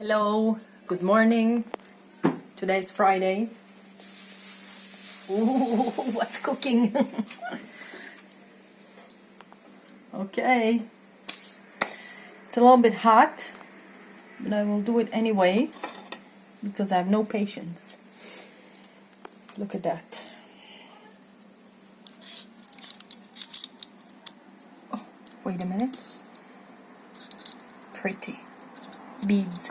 Hello, good morning. Today is Friday. Ooh, what's cooking? Okay. It's a little bit hot, but I will do it anyway because I have no patience. Look at that. Oh, wait a minute. Pretty. Beads.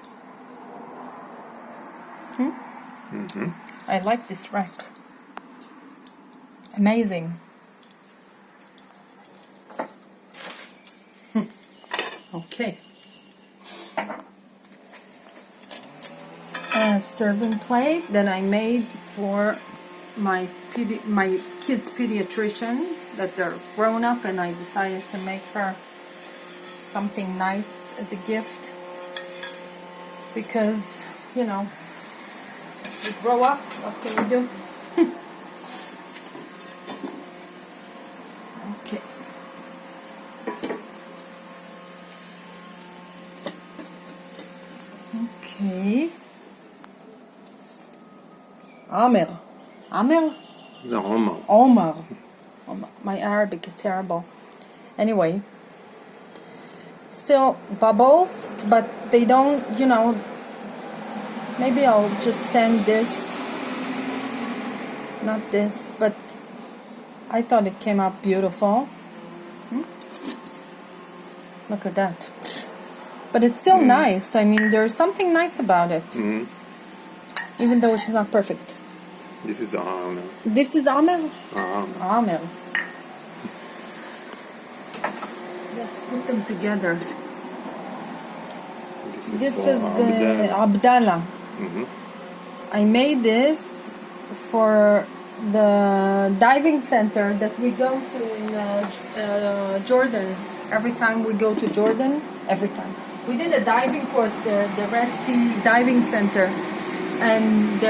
I like this rack. Amazing. Okay. A serving plate that I made for my kids' pediatrician, that they're grown up, and I decided to make her something nice as a gift because, you know, you grow up, what can you do? Okay. Okay. Amer. The Omar. Omar. My Arabic is terrible. Anyway. Still bubbles, but they don't, you know, maybe I'll just send this, not this, but I thought it came out beautiful. Look at that. But it's still nice. I mean, there's something nice about it. Even though it's not perfect. This is Amel. This is Amel? Amel. Let's put them together. This is Abdallah. I made this for the diving center that we go to in Jordan. Every time we go to Jordan, we did a diving course there, the Red Sea Diving Center, and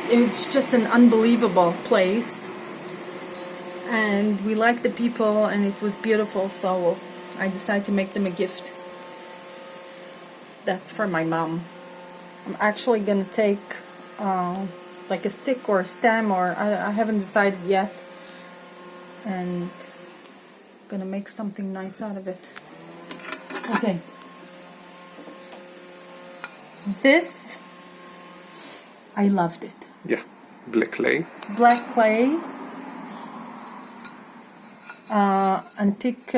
it's just an unbelievable place. And we liked the people, and it was beautiful, so I decided to make them a gift. That's for my mom. I'm actually gonna take like a stick or a stem, or I haven't decided yet, and gonna make something nice out of it. Okay. This, I loved it. Yeah, black clay. Black clay. Antique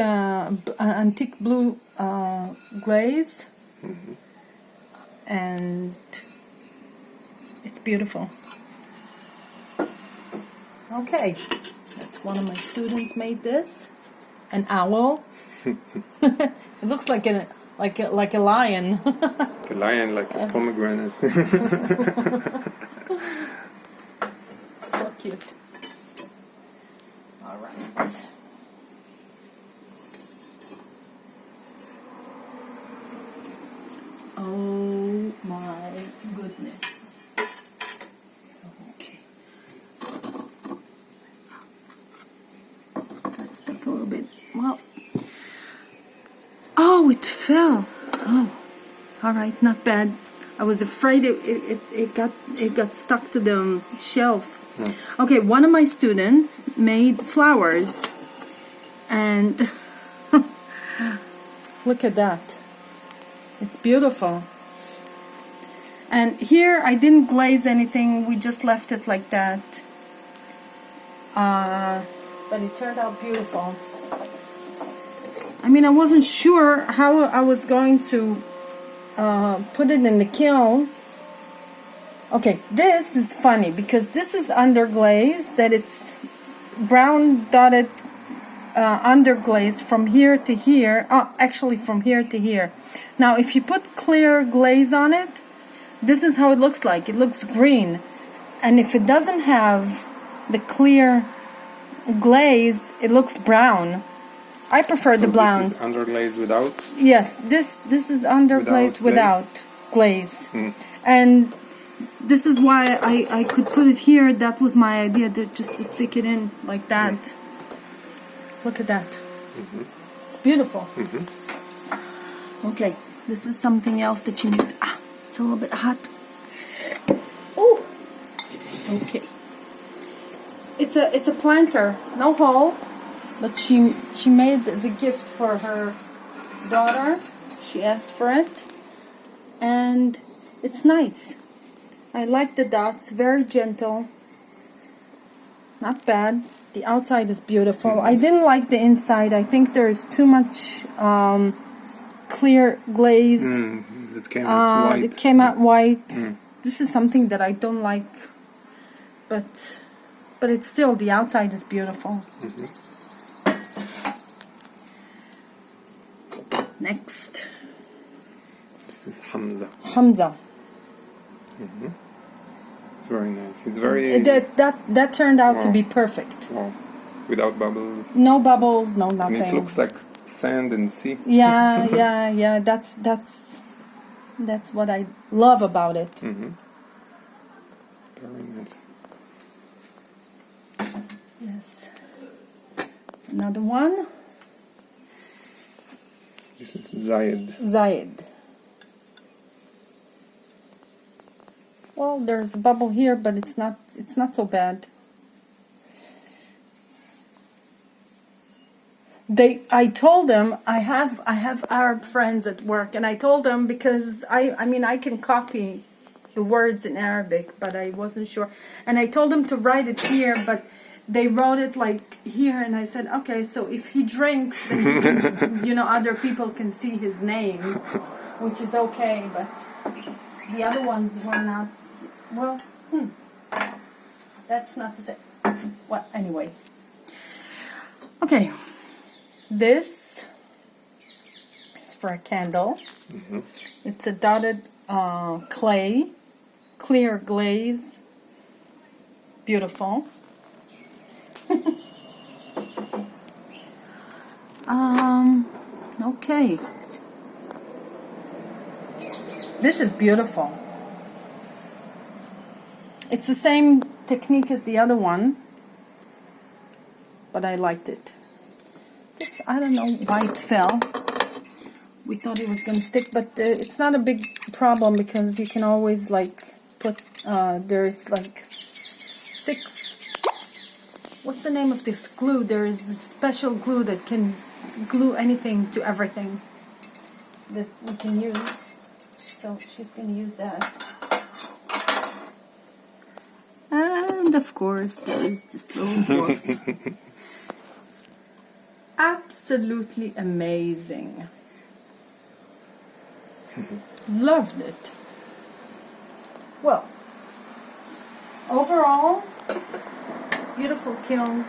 blue glaze. And it's beautiful. Okay, that's one of my students made this. An owl. It looks like a lion. Like a lion, like a pomegranate. So cute. All right. Oh my goodness. Okay. Let's take a little bit. Well. Oh, it fell. Oh. All right, not bad. I was afraid it got stuck to the shelf. Okay, one of my students made flowers. And look at that. It's beautiful. And here I didn't glaze anything. We just left it like that. But it turned out beautiful. I mean, I wasn't sure how I was going to put it in the kiln. Okay, this is funny because this is underglaze, that it's brown dotted underglaze from here to here. Actually from here to here. Now if you put clear glaze on it, this is how it looks like. It looks green. And if it doesn't have the clear glaze, it looks brown. I prefer the brown. This is underglaze without? Yes, this is underglaze without glaze. And this is why I could put it here. That was my idea, just to stick it in like that. Look at that. It's beautiful. Okay, this is something else that you need. It's a little bit hot. Oh, okay. It's a planter, no hole, but she made it as a gift for her daughter. She asked for it, and it's nice. I like the dots, very gentle. Not bad. The outside is beautiful. I didn't like the inside. I think there's too much clear glaze. It came out white. It came out white. This is something that I don't like, but it's still, the outside is beautiful. Next. This is Hamza. Hamza. It's very nice. It's very... That turned out to be perfect. Wow. Without bubbles. No bubbles, no nothing. And it looks like sand and sea. Yeah. That's what I love about it. Very nice. Yes. Another one. This is Zayed. Zayed. Well, there's a bubble here, but it's not so bad. I told them I have Arab friends at work, and I told them, because I can copy the words in Arabic, but I wasn't sure, and I told them to write it here, but they wrote it like here, and I said, okay, so if he drinks, then he can, other people can see his name, which is okay, but the other ones were not. Well, that's not to say. Well, anyway. Okay. This is for a candle. It's a dotted clay, clear glaze. Beautiful. Okay. This is beautiful. It's the same technique as the other one, but I liked it. This, I don't know why it fell. We thought it was going to stick, but it's not a big problem, because you can always put, there's 6, what's the name of this glue? There is this special glue that can glue anything to everything that we can use. So she's going to use that. And of course there is this little dwarf. Absolutely amazing. Loved it. Well, overall, beautiful kiln.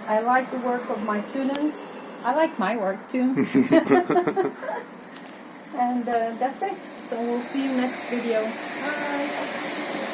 I like the work of my students. I like my work too. And that's it. So we'll see you next video. Bye.